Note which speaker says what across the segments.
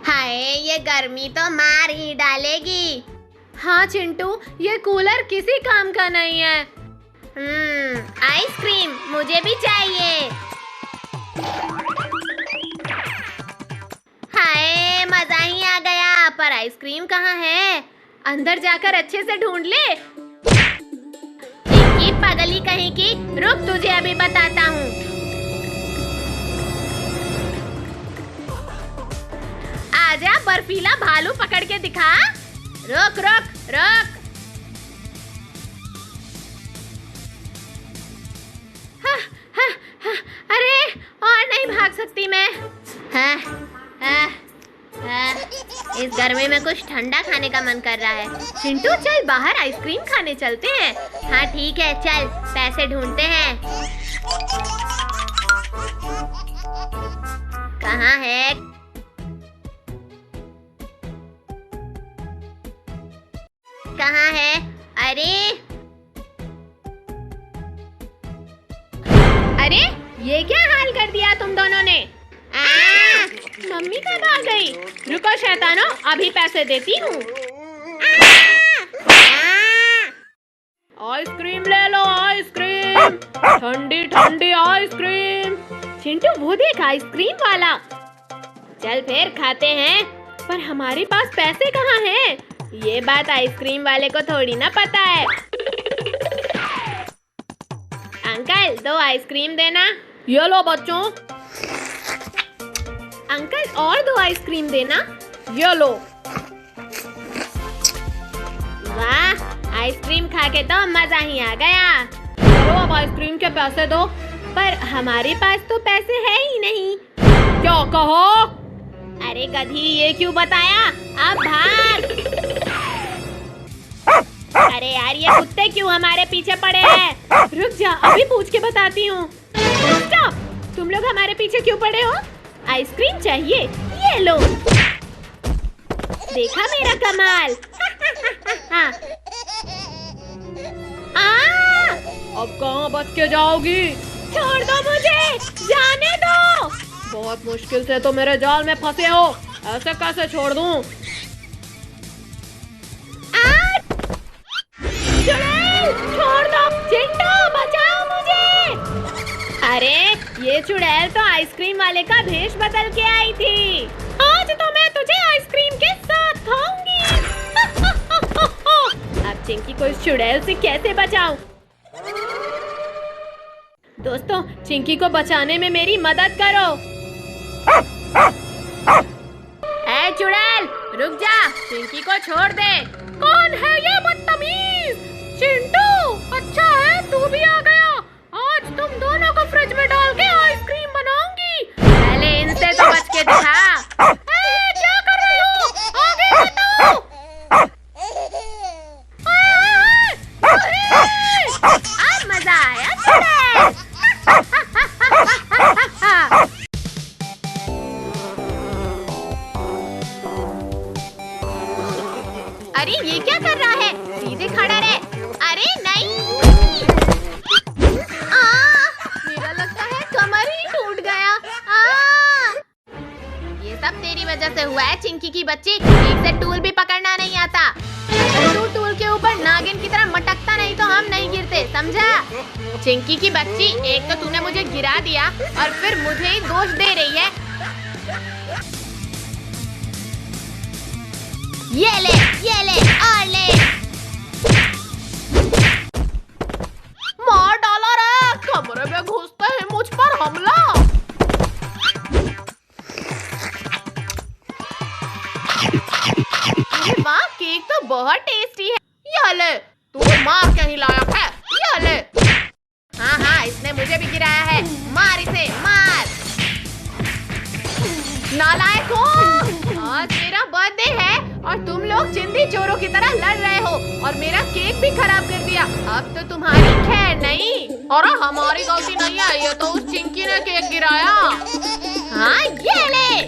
Speaker 1: हाय, ये गर्मी तो मार ही डालेगी।
Speaker 2: हाँ चिंटू, ये कूलर किसी काम का नहीं है।
Speaker 1: आइसक्रीम मुझे भी चाहिए। हाय, मजा ही आ गया। पर आइसक्रीम कहाँ है?
Speaker 2: अंदर जाकर अच्छे से ढूंढ ले।
Speaker 1: चिंकी पगली कहीं की, रुक तुझे अभी बताता हूँ।
Speaker 2: आजा, बर्फीला भालू पकड़ के दिखा।
Speaker 1: रुक रुक रुक।
Speaker 2: हा, हा, हा, अरे और नहीं भाग सकती मैं।
Speaker 1: हाँ, हाँ, हाँ, इस गर्मी में कुछ ठंडा खाने का मन कर रहा है।
Speaker 2: चिंटू चल बाहर आइसक्रीम खाने चलते हैं।
Speaker 1: हाँ ठीक है, चल पैसे ढूंढते हैं। कहाँ है? कहाँ है?
Speaker 2: अरे ये क्या हाल कर दिया तुम दोनों ने? मम्मी कब आ गई? रुको शैतानो, अभी पैसे देती हूँ। आइसक्रीम ले लो, आइसक्रीम, ठंडी ठंडी आइसक्रीम। चिंटू वो देख, आइसक्रीम वाला। चल फिर खाते हैं। पर हमारे पास पैसे कहाँ हैं? ये बात आइसक्रीम वाले को थोड़ी ना पता है। अंकल 2 आइसक्रीम देना। ये लो बच्चों। अंकल और 2 आइसक्रीम देना। ये लो।
Speaker 1: वाह, आइसक्रीम खा के तो मजा ही आ गया।
Speaker 2: चलो अब आइसक्रीम के पैसे दो।
Speaker 1: पर हमारे पास तो पैसे है ही नहीं।
Speaker 2: क्या कहो?
Speaker 1: अरे गधी, ये क्यों बताया? अब भाग। अरे यार, ये कुत्ते क्यों हमारे पीछे पड़े हैं?
Speaker 2: रुक जा, अभी पूछ के बताती हूँ। स्टॉप! तुम लोग हमारे पीछे क्यों पड़े हो?
Speaker 1: आइसक्रीम चाहिए? ये लो। देखा मेरा कमाल?
Speaker 2: अब कहाँ बच के जाओगी? छोड़ दो मुझे, जाने दो। बहुत मुश्किल से तो मेरे जाल में फंसे हो, ऐसे कैसे छोड़ दूँ? छोड़ दो, चिंटू बचाओ मुझे।
Speaker 1: अरे ये चुड़ैल तो आइसक्रीम वाले का भेष बदल के आई थी।
Speaker 2: आज तो मैं तुझे आइसक्रीम के साथ खाऊंगी।
Speaker 1: अब चिंकी को इस चुड़ैल से कैसे बचाऊं?
Speaker 2: दोस्तों, चिंकी को बचाने में मेरी मदद करो।
Speaker 1: ए चुड़ैल, रुक जा, चिंकी को छोड़ दे।
Speaker 2: कौन है ये बदतमीज? चिंटू, अच्छा है तू भी आ गया। आज तुम दोनों को फ्रिज में डाल के आइसक्रीम बनाऊंगी।
Speaker 1: पहले इनसे तो बच के दिखा।
Speaker 2: क्या कर रहे हो? आगे बताओ।
Speaker 1: अब मजा आया चुड़ैल। अरे ये क्या कर रहा है? सीधे खड़ा रहे। अरे नहीं। मेरा लगता है कमर ही टूट गया। ये सब तेरी वजह से हुआ है चिंकी की बच्ची। ठीक से टूल भी पकड़ना नहीं आता। अगर तू टूल के ऊपर नागिन की तरह मटकता नहीं तो हम नहीं गिरते, समझा? चिंकी की बच्ची, एक तो तूने मुझे गिरा दिया और फिर मुझे ही दोष दे रही है। ये ले और ले।
Speaker 2: मार डाला रे, कमरे में घुसते ही मुझ पर हमला।
Speaker 1: अरे वाह, केक तो बहुत टेस्टी है। ये ले, तू मार के ही लायक है। ये ले। हाँ, इसने मुझे भी गिराया है। मार इसे, मार। नालायक हो। आज मेरा बर्थडे है और तुम लोग जिंदी चोरों की तरह लड़ रहे हो और मेरा केक भी खराब कर दिया। अब तो तुम्हारी खैर नहीं।
Speaker 2: और हमारी गलती नहीं है, ये तो उस चिंकी ने केक गिराया।
Speaker 1: हाँ, ये ले।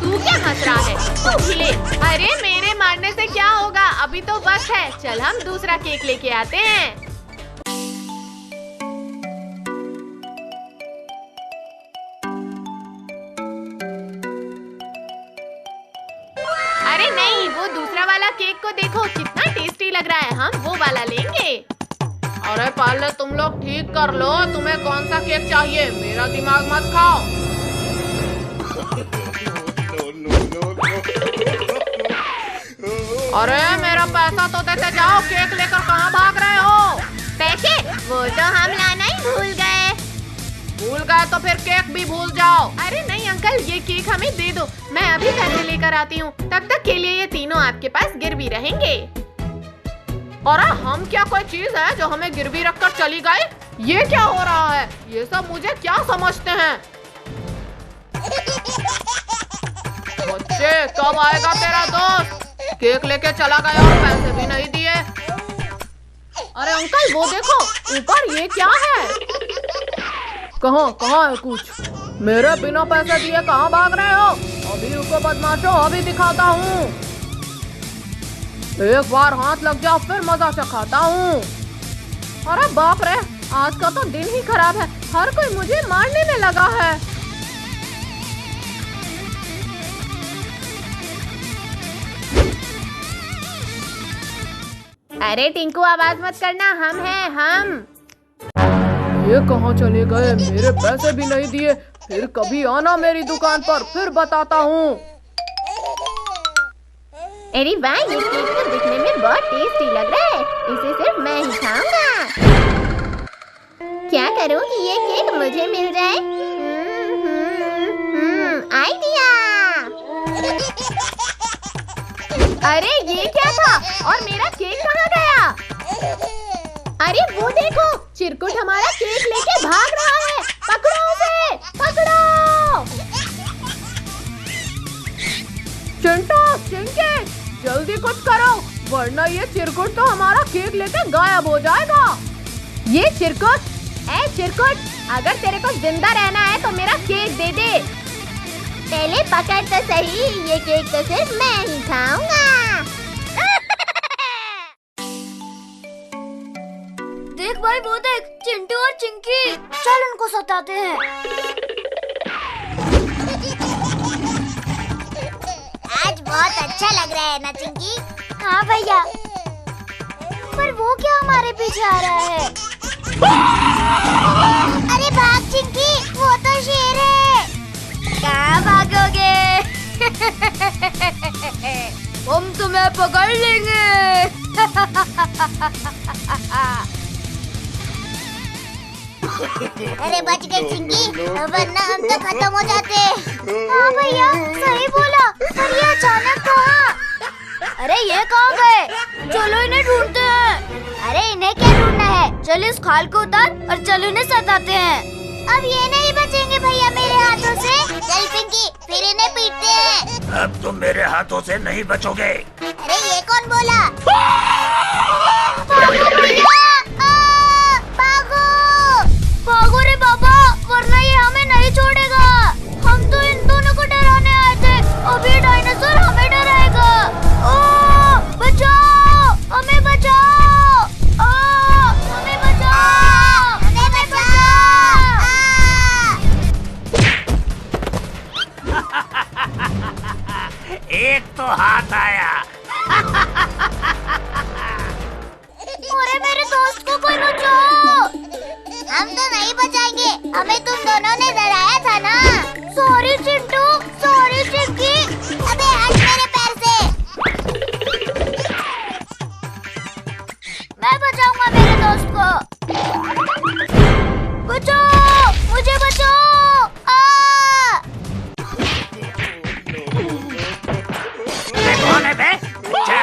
Speaker 1: तू क्या हंस रहा है? तू भी ले। अरे मेरे मारने से क्या होगा, अभी तो वक्त है। चल हम दूसरा केक लेके आते हैं। वाला केक को देखो, कितना टेस्टी लग रहा है। हम वो वाला लेंगे।
Speaker 2: अरे पहले तुम लोग ठीक कर लो, तुम्हें कौन सा केक चाहिए? मेरा दिमाग मत खाओ। अरे मेरा पैसा तो देते जाओ, केक लेकर कहाँ भाग रहे हो?
Speaker 1: पैसे? वो तो हम लाना ही भूल गए।
Speaker 2: भूल गए तो फिर केक भी भूल जाओ।
Speaker 1: अरे नहीं अंकल, ये केक हमें दे दो, मैं अभी पैसे लेकर आती हूँ। तब तक के लिए ये तीनों आपके पास गिरवी रहेंगे।
Speaker 2: अरे हम क्या कोई चीज है जो हमें गिरवी रखकर चली गई? ये क्या हो रहा है? ये सब मुझे क्या समझते हैं? बच्चे, कब आएगा तेरा दोस्त? केक लेके चला गया और पैसे भी नहीं दिए। अरे अंकल वो देखो ऊपर, ये क्या है? कहाँ है कुछ? मेरे बिना पैसे दिए कहाँ भाग रहे हो? अभी रुको बदमाशों, अभी दिखाता हूँ। एक बार हाथ लग जाओ फिर मजा चखाता हूँ। अरे बाप रे, आज का तो दिन ही खराब है, हर कोई मुझे मारने में लगा है।
Speaker 1: अरे टिंकू आवाज मत करना, हम हैं हम।
Speaker 2: ये कहाँ चले गए? मेरे पैसे भी नहीं दिए। फिर कभी आना मेरी दुकान पर, फिर बताता हूँ।
Speaker 1: अरे वाह, ये केक तो दिखने में बहुत टेस्टी लग रहा है। इसे सिर्फ मैं ही खाऊंगा। क्या करूँ कि ये केक मुझे मिल जाए? आइडिया। अरे ये क्या था? और मेरा केक कहाँ गया? अरे वो देखो, चिरकुट हमारा केक लेके भाग रहा है। पकड़ो उसे, पकड़ो।
Speaker 2: चिंटू, चिंकी, जल्दी कुछ करो, वरना ये चिरकुट तो हमारा केक लेके गायब हो जाएगा।
Speaker 1: ये चिरकुट? ए चिरकुट, अगर तेरे को जिंदा रहना है तो मेरा केक दे दे। पहले पकड़ तो सही, ये केक तो सिर्फ मैं ही खाऊंगा।
Speaker 3: देख भाई वो देख, चिंटू और चिंकी, चल उनको सताते हैं।
Speaker 4: आज बहुत अच्छा लग रहा है ना चिंकी?
Speaker 3: हाँ भैया, पर वो क्या हमारे पीछे आ रहा है?
Speaker 4: अरे भाग चिंकी, वो तो शेर है।
Speaker 3: कहाँ भागोगे? हम तुम्हें पकड़ लेंगे।
Speaker 4: अरे बच गए चिंकी, वरना हम तो खत्म हो जाते।
Speaker 3: हाँ भैया, सही बोला। पर ये अचानक कहाँ? अरे ये कहाँ गए? चलो इन्हें ढूंढते हैं।
Speaker 4: अरे इन्हें क्या ढूंढना है?
Speaker 3: चल इस खाल को उतार और चल इन्हें सताते हैं।
Speaker 4: अब ये नहीं बचेंगे भैया मेरे हाथों से। चल पिंकी, फिर इन्हें पीटते हैं।
Speaker 5: अब तुम मेरे हाथों से नहीं बचोगे।
Speaker 4: अरे ये कौन बोला?
Speaker 3: भागो भैया,
Speaker 4: भागो!
Speaker 3: भागो रे बाबा, वरना ये हमें नहीं छोड़ेगा। हम तो इन दोनों को डराने आए थे, अब ये डायनासोर हमें डराएगा। बचाओ, हमें बचाओ, हमें बचाओ,
Speaker 4: हमें बचाओ!
Speaker 5: एक तो हाथ आया।
Speaker 3: अरे मेरे दोस्त को कोई बचाओ।
Speaker 4: हम तो नहीं बचाएंगे, हमें तुम दोनों ने डराया था ना।
Speaker 3: Sorry Chintu, sorry Chinki.
Speaker 4: अबे हट मेरे पैर से।
Speaker 3: मैं बचाऊंगा मेरे दोस्त को। बचाओ, मुझे बचाओ।
Speaker 5: ये कौन है बे? अच्छा,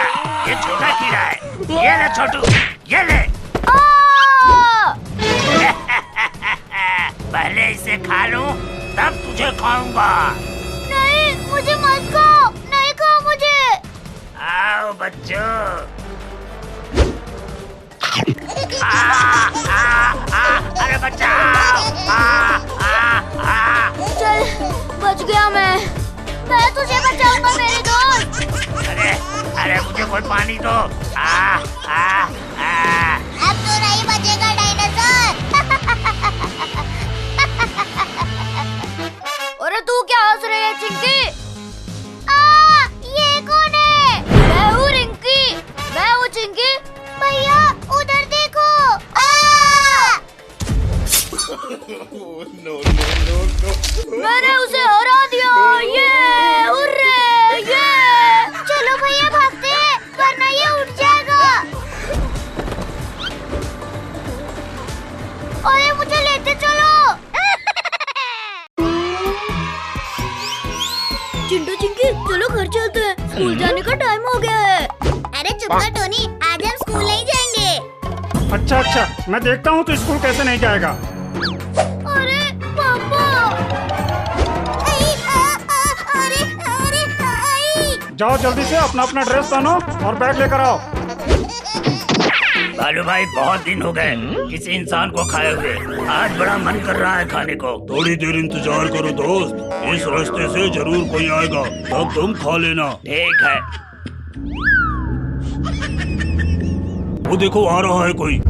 Speaker 5: ये छोटा कीड़ा है। ये ले छोटू, ये ले। पहले इसे खा लूं, तब तुझे खाऊंगा।
Speaker 3: नहीं, मुझे मत खाओ, नहीं खाओ मुझे।
Speaker 5: आओ बच्चों। अरे बचाओ।
Speaker 3: चल, बच गया मैं तुझे बचाऊंगा मेरे दोस्त।
Speaker 5: अरे मुझे कोई पानी दो।
Speaker 4: अब तो नहीं बचेगा डायनासोर।
Speaker 3: अरे तू क्या हंस रही है चिंकी?
Speaker 4: ये कौन है?
Speaker 3: मैं हूँ रिंकी। मैंने उसे हरा दिया। ये हुर्रे, ये
Speaker 4: चलो भैया भागते हैं, वरना ये उठ जाएगा। अरे मुझे लेते चलो।
Speaker 3: चिंटू चिंकी चलो घर चलते हैं, स्कूल जाने का टाइम हो गया है।
Speaker 4: अरे चुप कर टोनी, आज हम स्कूल नहीं जाएंगे।
Speaker 6: अच्छा अच्छा, मैं देखता हूँ तो स्कूल कैसे नहीं जाएगा।
Speaker 3: अरे पापा,
Speaker 6: जाओ जल्दी से अपना अपना ड्रेस पहनो और बैग लेकर आओ।
Speaker 5: बालू भाई बहुत दिन हो गए किसी इंसान को खाए हुए, आज बड़ा मन कर रहा है खाने को।
Speaker 7: थोड़ी देर इंतजार करो दोस्त, इस रास्ते से जरूर कोई आएगा, तब तुम खा लेना।
Speaker 5: ठीक है।
Speaker 7: वो देखो आ रहा है कोई।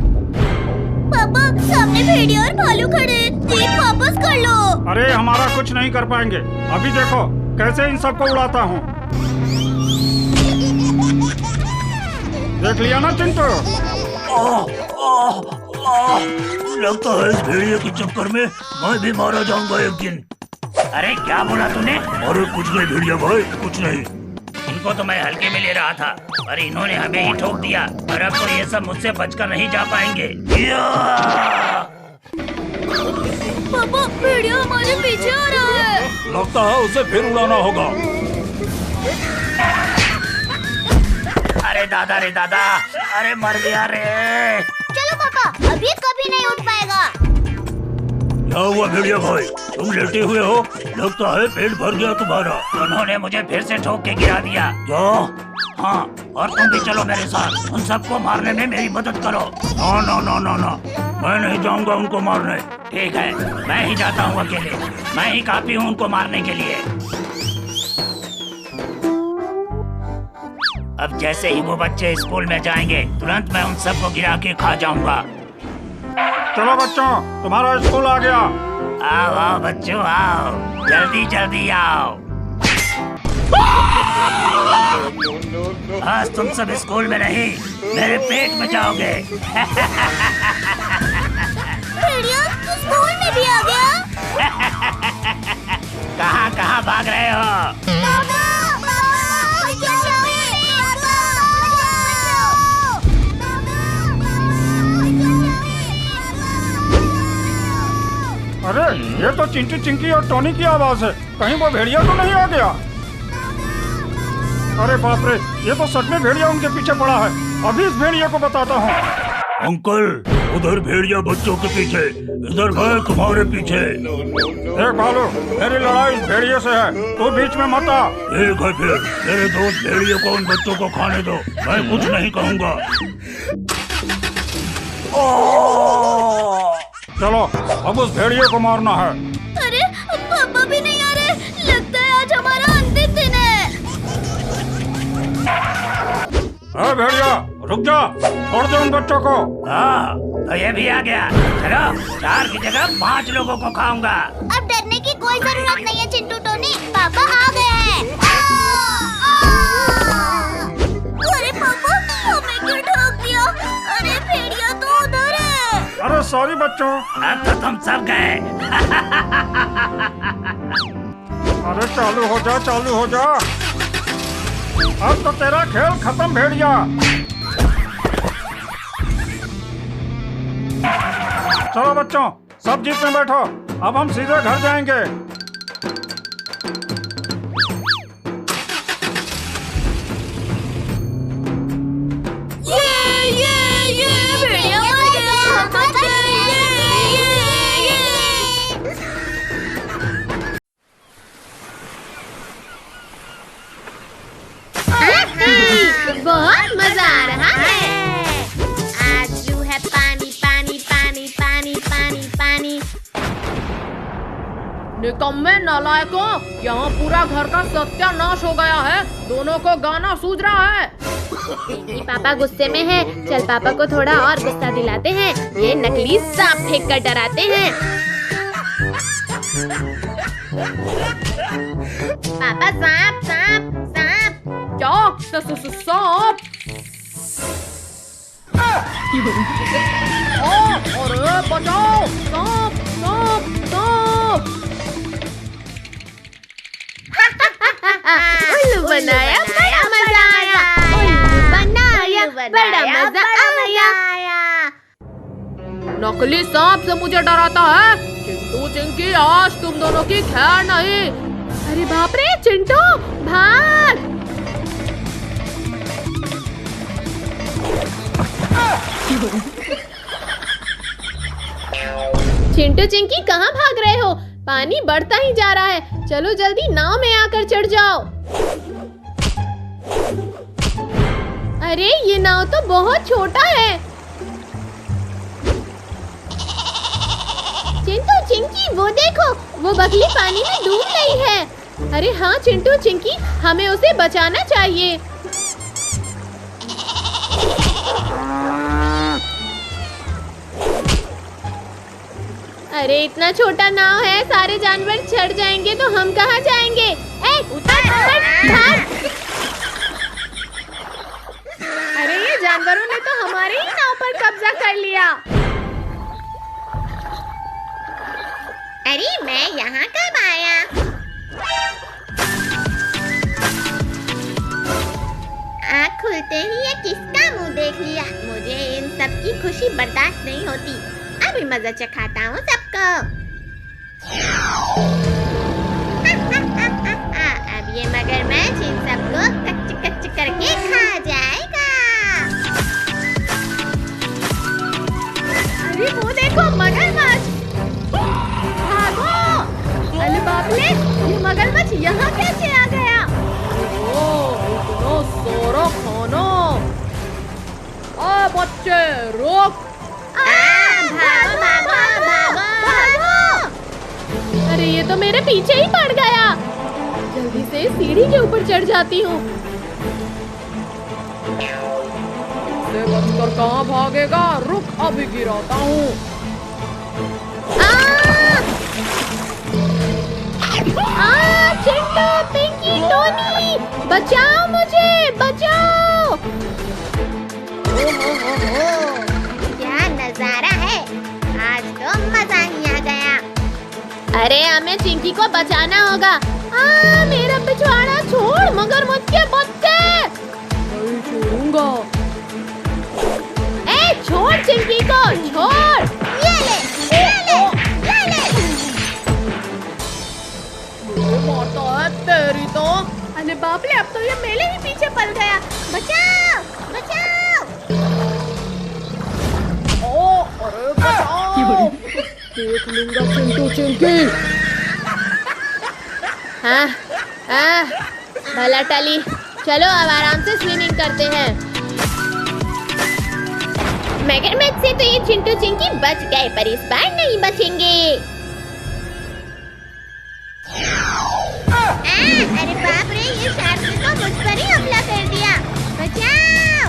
Speaker 3: पापा सामने भेड़िया और भालू खड़े हैं, जीप वापस कर लो।
Speaker 6: अरे हमारा कुछ नहीं कर पाएंगे, अभी देखो कैसे इन सबको उड़ाता हूँ। देख लिया ना चिंटू?
Speaker 7: लगता है इस भेड़िए के चक्कर में मैं भी मारा जाऊंगा एक दिन।
Speaker 5: अरे क्या बोला तूने?
Speaker 7: अरे कुछ नहीं भेड़िया भाई, कुछ नहीं।
Speaker 5: इनको तो मैं हल्के में ले रहा था, पर इन्होंने हमें ही ठोक दिया और अब तो ये सब मुझसे बचकर नहीं जा पाएंगे।
Speaker 3: पापा भेड़िया हमारे पीछे आ रहा है।
Speaker 7: लगता है उसे फिर उड़ाना होगा।
Speaker 5: अरे दादा रे दादा, अरे मर गया रे।
Speaker 4: चलो पापा, अभी कभी नहीं उठ पाएगा।
Speaker 7: क्या हुआ भेड़िया भाई, तुम लेटे हुए हो? लगता है पेट भर गया तुम्हारा।
Speaker 5: उन्होंने मुझे फिर से ठोक के गिरा दिया।
Speaker 7: क्या?
Speaker 5: हाँ, और तुम भी चलो मेरे साथ, उन सबको मारने में मेरी मदद करो।
Speaker 7: ना ना ना ना ना, मैं नहीं जाऊंगा उनको मारने।
Speaker 5: ठीक है, मैं ही जाता हूँ अकेले, मैं ही काफी हूँ उनको मारने के लिए। अब जैसे ही वो बच्चे स्कूल में जाएंगे, तुरंत मैं उन सबको गिरा के खा जाऊंगा।
Speaker 6: चलो बच्चों, तुम्हारा स्कूल आ गया।
Speaker 5: आओ आओ बच्चों आओ, जल्दी जल्दी आओ। आज तुम सब स्कूल में नहीं, मेरे पेट में जाओगे।
Speaker 3: भेड़िया तू स्कूल में भी आ गया?
Speaker 5: कहाँ कहाँ भाग रहे हो?
Speaker 6: अरे ये तो चिंटू चिंकी और टोनी की आवाज है, कहीं वो भेड़िया तो नहीं आ गया? अरे बाप रे, ये तो सच में भेड़िया उनके पीछे पड़ा है। अभी इस भेड़िया को बताता हूँ।
Speaker 7: अंकल, उधर भेड़िया बच्चों के पीछे, इधर है तुम्हारे पीछे।
Speaker 6: देख भालू, मेरी लड़ाई इस भेड़िए से है, तू बीच में मत आ।
Speaker 7: ठीक है फिर, मेरे दोस्त भेड़िए को उन बच्चों को खाने दो, मैं कुछ नहीं कहूँगा।
Speaker 6: चलो अब उस भेड़िए को मारना है।
Speaker 3: अरे पापा भी नहीं आ रहे, लगता है आज हमारा अंतिम दिन है।
Speaker 6: अरे भेड़िया रुक जा, छोड़ दे उन बच्चों को।
Speaker 5: हाँ, तो ये भी आ गया। चलो, 4 की जगह 5 लोगों को खाऊंगा।
Speaker 4: अब डरने की कोई जरूरत नहीं है चिंटू टोनी, पापा आ गए हैं।
Speaker 3: अरे पापा हमें क्यों ठोक दिया? अरे भेड़िया तो उधर है।
Speaker 6: अरे सॉरी बच्चों।
Speaker 5: अब तो तुम सब गए।
Speaker 6: अरे चालू हो जा, चालू हो जा। अब तो तेरा खेल खत्म भेड़िया। चलो बच्चों, सब जीप में बैठो, अब हम सीधे घर जाएंगे।
Speaker 3: ये भेड़िया मर गया, हम बच गए।
Speaker 1: बहुत मजा आ रहा है। आज जो है पानी पानी पानी पानी पानी पानी।
Speaker 2: निकम्मे नालायकों, यहाँ पूरा घर का सत्यानाश हो गया है। दोनों को गाना सूझ रहा है।
Speaker 1: पापा गुस्से में है, चल पापा को थोड़ा और गुस्सा दिलाते हैं। ये नकली सांप फेंक कर डराते हैं। पापा सांप सांप सांप।
Speaker 2: क्या? सांप? अरे बचाओ! सांप! सांप!
Speaker 1: बनाया बड़ा मजा आया, उल्लू बनाया बड़ा मजा आया।
Speaker 2: नकली सांप से मुझे डराता है। चिंटू चिंकी आज तुम दोनों की खैर नहीं। अरे बाप रे चिंटू भाग। चिंटू चिंकी कहाँ भाग रहे हो? पानी बढ़ता ही जा रहा है। चलो जल्दी नाव में आकर चढ़ जाओ। अरे ये नाव तो बहुत छोटा है। चिंटू चिंकी वो देखो, वो बगली पानी में डूब रही है। अरे हाँ चिंटू चिंकी, हमें उसे बचाना चाहिए। अरे इतना छोटा नाव है, सारे जानवर चढ़ जाएंगे तो हम कहाँ जाएंगे? उतर भाग। अरे ये जानवरों ने तो हमारे ही नाव पर कब्जा कर लिया।
Speaker 4: अरे मैं यहाँ कब आया? आँख खुलते ही ये किसका मुंह देख लिया। मुझे इन सब की खुशी बर्दाश्त नहीं होती। अभी मजा चखाता हूँ सबको। अब ये मगरमच्छ इन सबको कच्च कच्च करके खा जाएगा।
Speaker 2: अरे वो देखो मगरमच्छ, भागो। अरे बाप रे, ये मगरमच्छ यहाँ कैसे आ गया? इतना सारा खाना। बच्चे रुक।
Speaker 4: भागो भागो भागो।
Speaker 2: अरे ये तो मेरे पीछे ही पड़ गया। जल्दी से सीढ़ी के ऊपर चढ़ जाती हूँ। इससे बचकर कहाँ भागेगा? रुक अभी गिराता हूँ। चिंटू पिंकी टोनी बचाओ मुझे, बचाओ।
Speaker 4: क्या नजारा है, आज तो मजा ही आ गया।
Speaker 1: अरे हमें चिंकी को बचाना होगा।
Speaker 2: मेरा पिछवाड़ा छोड़ मगरमच्छ के बच्चे। नहीं छोड़ूंगा। छोड़ चिंकी को, छोड़।
Speaker 4: ये ले।
Speaker 2: मुझे मारता है तेरी तो। अरे बाप रे, अब तो ये मेरे ही पीछे पड़ गया।
Speaker 4: बचाओ बचाओ।
Speaker 2: अरे बचाओ। देख लूंगा चिंटू चिंकी।
Speaker 1: भला टली। चलो अब आराम से स्विमिंग करते हैं। मगरमच्छ से तो ये चिंटू चिंकी बच गए, पर इस बार नहीं बचेंगे।
Speaker 4: अरे बाप रे, ये शार्क ने तो मुझ पर ही हमला कर दिया। बचाओ।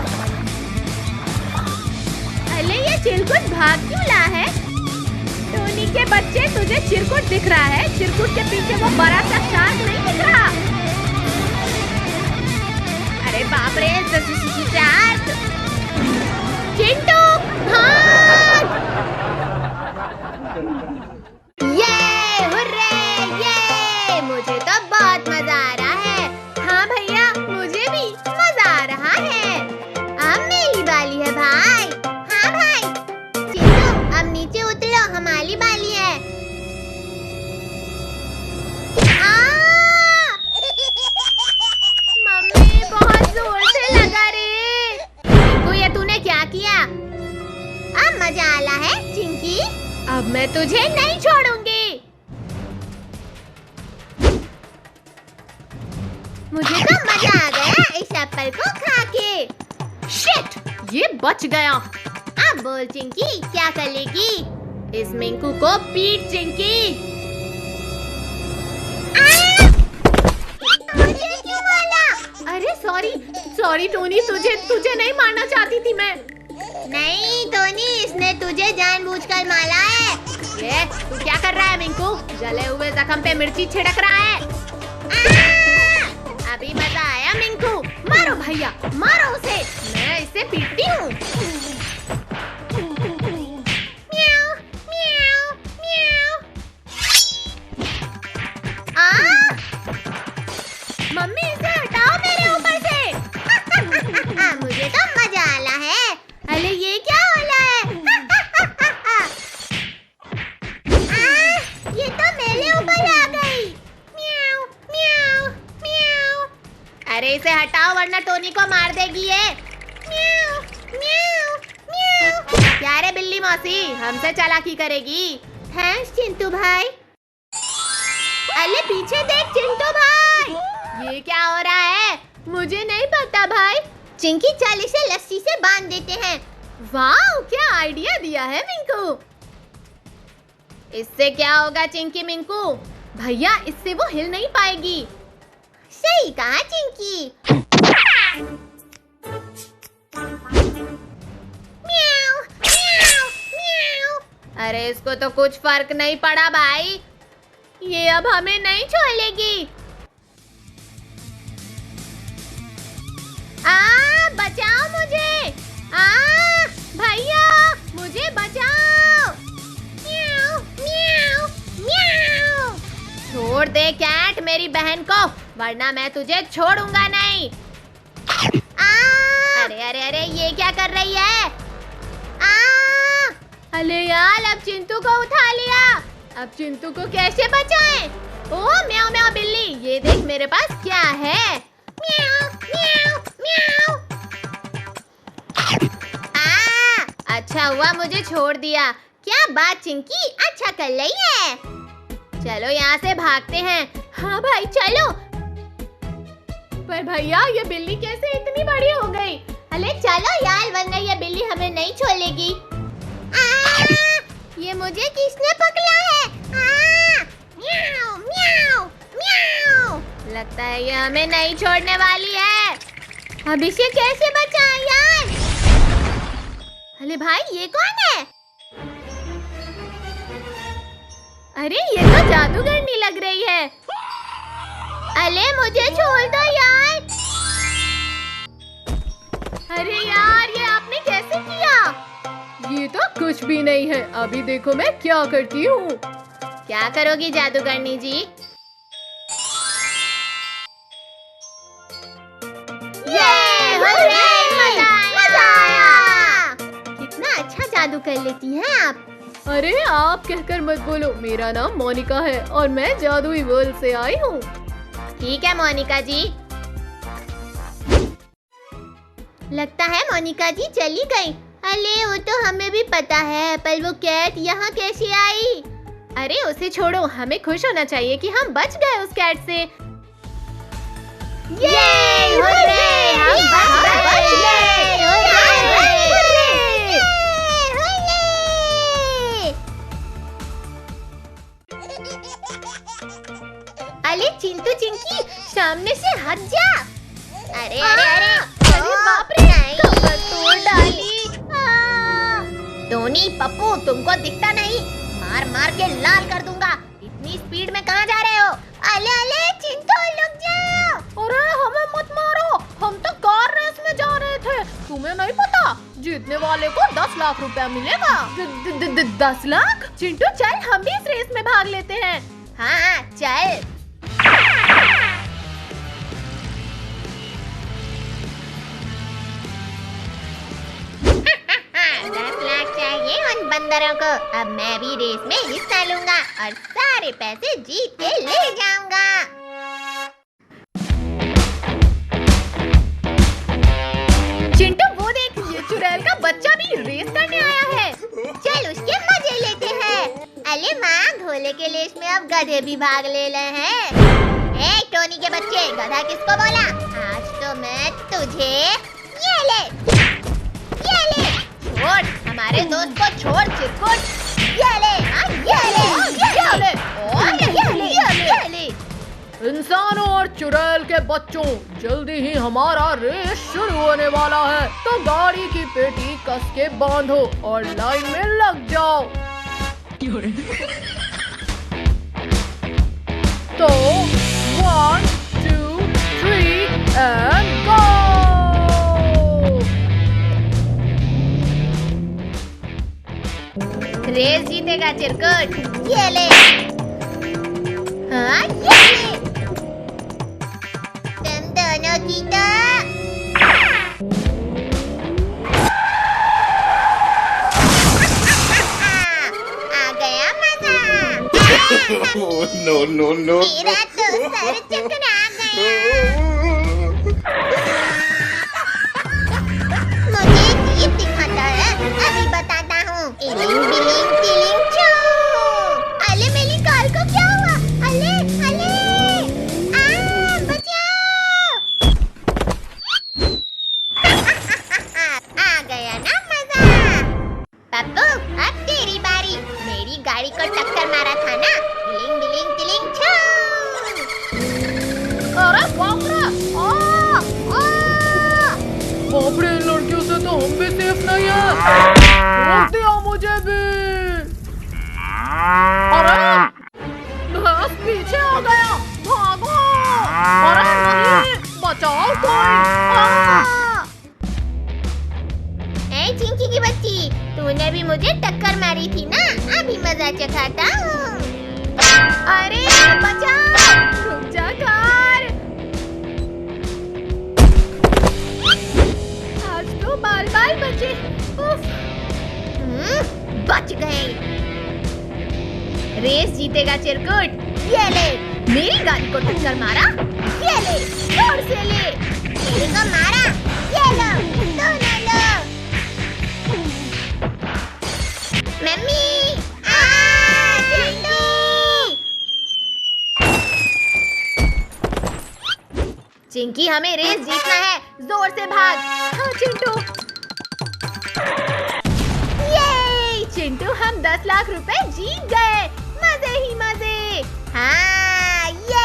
Speaker 2: अरे ये चिरकुट भाग क्यों रहा है? टोनी के बच्चे, तुझे चिरकुट दिख रहा है? चिरकुट के पीछे वो बड़ा सा शार्क नहीं दिख रहा? अरे बाप रे, शार्क। चिंटू भाग।
Speaker 1: ये हुर्रे, ये मुझे तो बहुत मजा आ रहा है।
Speaker 2: हाँ भैया, मुझे भी मजा आ रहा है।
Speaker 1: अब मेरी बारी है भाई।
Speaker 4: हाँ भाई। चिंटू अब नीचे उतरो, हमारी बारी है।
Speaker 1: मम्मी बहुत जोर से लगा रे। चिंकू ये तूने क्या किया?
Speaker 4: अब मजा आ रहा है चिंकी।
Speaker 1: अब मैं तुझे नहीं छोड़ूंगी।
Speaker 4: मुझे तो मजा आ गया इस एप्पल को खा के।
Speaker 2: शिट, ये बच गया।
Speaker 4: अब बोल चिंकी, क्या करेगी?
Speaker 1: इस मिंकू को पीट चिंकी।
Speaker 4: मुझे क्यों मारा?
Speaker 2: अरे सॉरी टोनी, तुझे नहीं मारना चाहती थी मैं।
Speaker 4: नहीं टोनी, इसने तुझे जानबूझकर मारा है।
Speaker 1: ये तू क्या कर रहा है मिंकू? जले हुए जख्म पे मिर्ची छिड़क रहा है। अभी मजा आया मिंकू।
Speaker 2: मारो भैया, मारो उसे।
Speaker 1: मैं इसे पीटती हूँ।
Speaker 4: म्याऊ म्याऊ म्याऊ।
Speaker 1: मम्मी इसे हटाओ से हटाओ वरना टोनी को मार देगी ये। म्याऊ, म्याऊ, म्याऊ। क्या रे बिल्ली मौसी, हमसे चालाकी करेगी?
Speaker 4: हाँ चिंटू भाई।
Speaker 1: अरे पीछे देख चिंटू भाई, ये क्या हो रहा है? मुझे नहीं पता भाई।
Speaker 4: चिंकी चल इसे लस्सी से बांध देते हैं।
Speaker 1: वाह, क्या आइडिया दिया है मिंकू। इससे क्या होगा चिंकी मिंकू? भैया इससे वो हिल नहीं पाएगी।
Speaker 4: सही कहा चिंकी। म्याऊ, म्याऊ, म्याऊ।
Speaker 1: अरे इसको तो कुछ फर्क नहीं पड़ा भाई, ये अब हमें नहीं छोड़ेगी। बचाओ मुझे, भैया मुझे बचाओ।
Speaker 4: म्याऊ, म्याऊ, म्याऊ।
Speaker 1: छोड़ दे कैट मेरी बहन को, वरना मैं तुझे छोड़ूंगा नहीं। अरे अरे अरे ये क्या कर रही है? अरे यार अब चिंटू को उठा लिया, अब चिंटू को कैसे बचाएं? ओ म्याऊ म्याऊ बिल्ली, ये देख मेरे पास क्या है।
Speaker 4: म्याऊ, म्याऊ, म्याऊ।
Speaker 1: अच्छा हुआ मुझे छोड़ दिया।
Speaker 4: क्या बात चिंकी, अच्छा कर रही है।
Speaker 1: चलो यहाँ से भागते हैं। हाँ भाई चलो। पर भैया ये बिल्ली कैसे इतनी बड़ी हो गई?
Speaker 4: अरे चलो यार, वरना ये बिल्ली हमें नहीं छोड़ेगी। ये मुझे किसने पकड़ा है? म्याऊ, म्याऊ, म्याऊ।
Speaker 1: लगता है ये हमें नहीं छोड़ने वाली है। अब इसे कैसे बचाएं यार? अरे भाई ये कौन है? अरे ये तो जादूगरनी लग रही है। अरे मुझे छोड़ दो यार। अरे यार ये आपने कैसे किया?
Speaker 2: ये तो कुछ भी नहीं है, अभी देखो मैं क्या करती हूँ।
Speaker 1: क्या करोगी जादूगरनी जी?
Speaker 4: ये मजा आया। कितना अच्छा जादू कर लेती हैं आप।
Speaker 2: अरे आप कहकर मत बोलो, मेरा नाम मोनिका है और मैं जादुई वर्ल्ड से आई हूँ।
Speaker 1: ठीक है मोनिका जी।
Speaker 4: लगता है मोनिका जी चली गई। अरे वो तो हमें भी पता है, पर वो कैट यहाँ कैसे आई?
Speaker 1: अरे उसे छोड़ो, हमें खुश होना चाहिए कि हम बच गए उस कैट से।
Speaker 4: ये हम बच गए। अरे चिंटू चिंकी, सामने से हट जा। अरे अरे अरे,
Speaker 1: बाप रे, कमर तोड़ डाली।
Speaker 4: टोनी पप्पू तुमको दिखता नहीं, मार मार के लाल कर दूंगा। इतनी स्पीड में कहाँ जा रहे हो? अले अले चिंटू रुक जाओ।
Speaker 2: अरे हमें मत मारो, हम तो कार रेस में जा रहे थे। तुम्हें नहीं पता, जीतने वाले को 10 लाख रुपया मिलेगा।
Speaker 1: 10 लाख? चिंटू चल हम भी इस रेस में भाग लेते हैं।
Speaker 4: हाँ चल। 10 लाख चाहिए उन बंदरों को। अब मैं भी रेस में हिस्सा लूंगा और सारे पैसे जीत के ले जाऊंगा।
Speaker 1: चिंटू वो देख, ये चुड़ैल का बच्चा भी रेस करने आया है।
Speaker 4: चल उसके मजे लेते हैं। अरे माँ, घोड़े के रेस में अब गधे भी भाग ले रहे हैं। ए टोनी के बच्चे, गधा किसको बोला? आज तो मैं तुझे ये ले
Speaker 1: छोड़, हमारे दोस्त को छोड़ चिरकुट।
Speaker 4: ये ले।
Speaker 2: इंसानों और चुड़ैल के बच्चों, जल्दी ही हमारा रेस शुरू होने वाला है, तो गाड़ी की पेटी कस के बांधो और लाइन में लग जाओ। तो 1 2 3 and go।
Speaker 1: रेस जीतेगा चिरकुट।
Speaker 4: ये ले। हाँ ये ले। तुम दोनों की तो आ गया मजा।
Speaker 8: No, no, no.
Speaker 4: मेरा तो सर चकरा गया। टिलिंग बिलिंग टिलिंग चू। अले मेरी कार को क्या हुआ? अले अले बचाओ। आ गया ना मजा। पप्पू अब तेरी बारी। मेरी गाड़ी को टक्कर मारा था ना। टिलिंग बिलिंग टिलिंग चू।
Speaker 2: अरे बाप रे! बाप रे, इन लड़कियों से तो हम भी सेफ नहीं है। रोक दिया मुझे भी। अरे बस पीछे आ गया, भागो। अरे नहीं, बचाओ कोई।
Speaker 4: ए चिंकी की बच्ची, तूने भी मुझे टक्कर मारी थी ना। अभी मजा चखाता हूँ।
Speaker 1: अरे बचाओ, रुक जा कार। आज तो बाल बाल बचे। उफ,
Speaker 4: बच गए।
Speaker 1: रेस जीतेगा चिरकुट। ये ले, मेरी गाड़ी को टक्कर मारा। ये ले, जोर से ले।
Speaker 4: मेरे को मारा। ये लो, दोनों लो। मम्मी चिंटू।
Speaker 1: चिंकी, हमें रेस जीतना है। जोर से भाग। हाँ चिंटू। ये चिंटू, हम 10 लाख रुपए जीत गए। मजे ही मजे।
Speaker 4: हाँ ये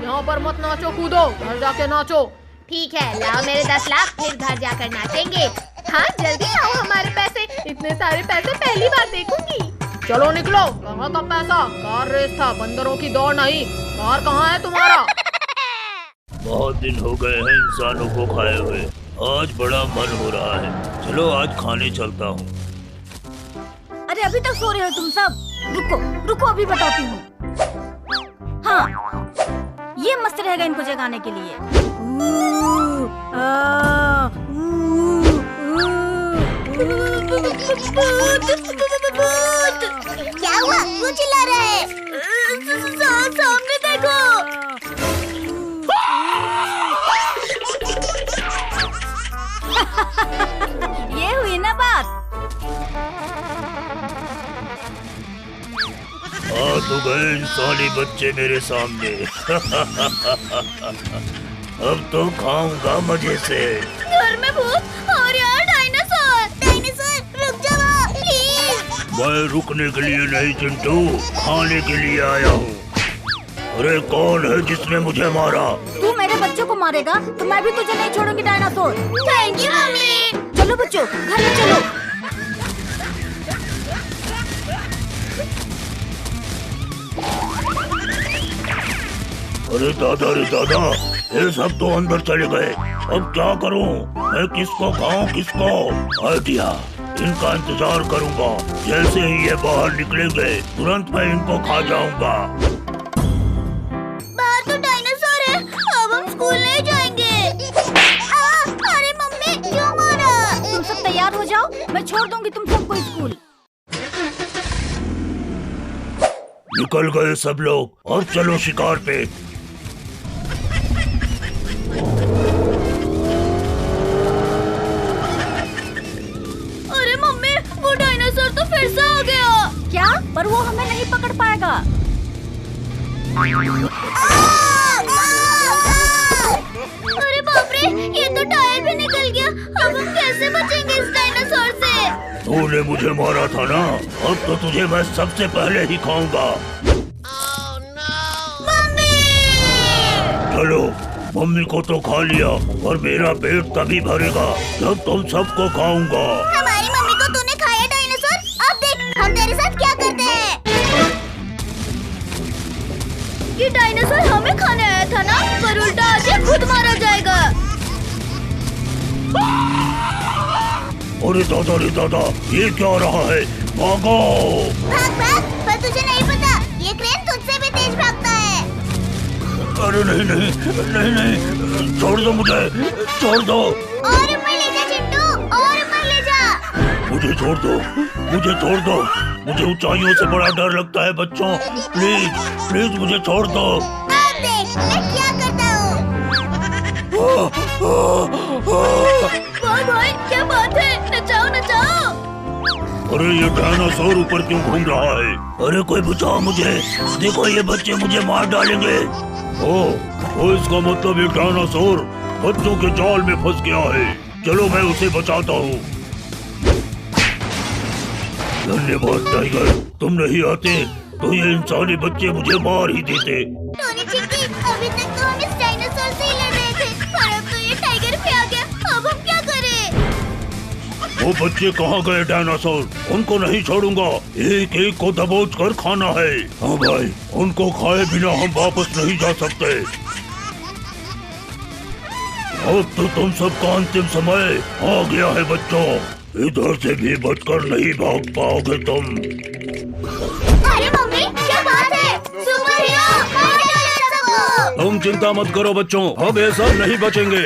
Speaker 2: यहाँ पर मत नाचो कूदो, घर जाके नाचो।
Speaker 1: ठीक है, लाओ मेरे 10 लाख, फिर घर जाकर नाचेंगे। हाँ जल्दी लाओ हमारे पैसे। इतने सारे पैसे पहली बार देखूंगी।
Speaker 2: चलो निकलो। कहाँ का पैसा? कार रेस था, बंदरों की दौड़ नहीं। कार कहाँ है तुम्हारा?
Speaker 7: बहुत दिन हो गए हैं इंसानों को खाए हुए। आज बड़ा मन हो रहा है। चलो आज खाने चलता हूँ।
Speaker 3: अरे अभी तक सो रहे हो तुम सब? रुको रुको, अभी बताती हूँ। हाँ, ये मस्त रहेगा इनको जगाने के लिए।
Speaker 4: क्या हुआ? वो चिल्ला रहा है।
Speaker 3: सामने देखो। ये हुई ना बात।
Speaker 7: आ तो गए इंसानी बच्चे मेरे सामने। अब तो खाऊंगा मजे से।
Speaker 3: घर में भूत और यार डायनासोर। डायनासोर रुक जाओ प्लीज।
Speaker 7: मैं रुकने के लिए नहीं चिंटू, खाने के लिए आया हूँ। अरे कौन है जिसने मुझे मारा?
Speaker 3: तू मेरे बच्चों को मारेगा तो मैं भी तुझे नहीं छोड़ूंगी डायनासोर। Thank you mummy. चलो बच्चों, घर में चलो।
Speaker 7: अरे दादा रे दादा, ये सब तो अंदर चले गए। अब क्या करूं? मैं किसको खाऊं किसको? आइडिया, इनका इंतजार करूंगा। जैसे ही ये बाहर निकलेंगे तुरंत मैं इनको खा जाऊंगा।
Speaker 3: बाहर तो डायनासोर है, अब हम स्कूल नहीं जाएंगे। अरे मम्मी क्यों मारा? तुम सब तैयार हो जाओ, मैं छोड़ दूंगी तुम सबको स्कूल।
Speaker 7: निकल गए सब लोग, और चलो शिकार पे।
Speaker 3: अरे मम्मी, वो डायनासोर तो फिर से आ गया। क्या? पर वो हमें नहीं पकड़ पाएगा। अरे बाप रे, ये तो टायर भी निकल गया। अब हम कैसे बचेंगे इस डायनासोर से?
Speaker 7: तूने मुझे मारा था ना, अब तो तुझे मैं सबसे पहले ही खाऊंगा। चलो, मम्मी को तो खा लिया, और मेरा पेट तभी भरेगा जब तुम सबको खाऊंगा।
Speaker 4: हमारी मम्मी को तूने खाया डायनासोर। अब देख हम तेरे साथ क्या करते हैं।
Speaker 3: ये डायनासोर हमें खाने आया था ना, पर उल्टा आज ये खुद मारा जाएगा।
Speaker 7: अरे दादा रे दादा, ये क्या रहा है? भागो!
Speaker 4: भाग भाग, पर तुझे नहीं पता ये क्रेन तुझसे भी तेज भागता है।
Speaker 7: अरे नहीं नहीं नहीं नहीं, छोड़ दो मुझे, छोड़ दो।
Speaker 4: और ऊपर ले जा चिंटू, और ऊपर ले जा।
Speaker 7: मुझे छोड़ दो, मुझे छोड़ दो। मुझे ऊंचाइयों से बड़ा डर लगता है बच्चों। प्लीज प्लीज मुझे छोड़ दो।
Speaker 4: अब देख मैं क्या करता हूँ।
Speaker 3: भाई भाई क्या बात है? नचाओ
Speaker 7: अरे ये डायनासोर ऊपर क्यों घूम रहा है? अरे कोई बचाओ मुझे, देखो ये बच्चे मुझे मार डालेंगे। ओ इसका मतलब ये डायनासोर बच्चों के जाल में फंस गया है। चलो मैं उसे बचाता हूँ। धन्यवाद टाइगर, तुम नहीं आते तो ये इंसानी बच्चे मुझे मार ही देते।
Speaker 4: टोनी चिंकी, अभी तक तो हम इस डायनासोर से ही लड़ रहे थे और अब तो ये टाइगर पे आ गया। अब हम क्या करें?
Speaker 7: वो बच्चे कहाँ गए डायनासोर? उनको नहीं छोड़ूंगा, एक एक को दबोच कर खाना है। हाँ भाई, उनको खाए बिना हम वापस नहीं जा सकते। अब तो तुम सबका अंतिम समय आ गया है बच्चों, इधर से भी बचकर नहीं भाग पाओगे तुम।
Speaker 4: अरे मम्मी, क्या बात है? सुपर हीरो, मार डालो सबको।
Speaker 7: तुम चिंता मत करो बच्चों, अब ये सब नहीं बचेंगे।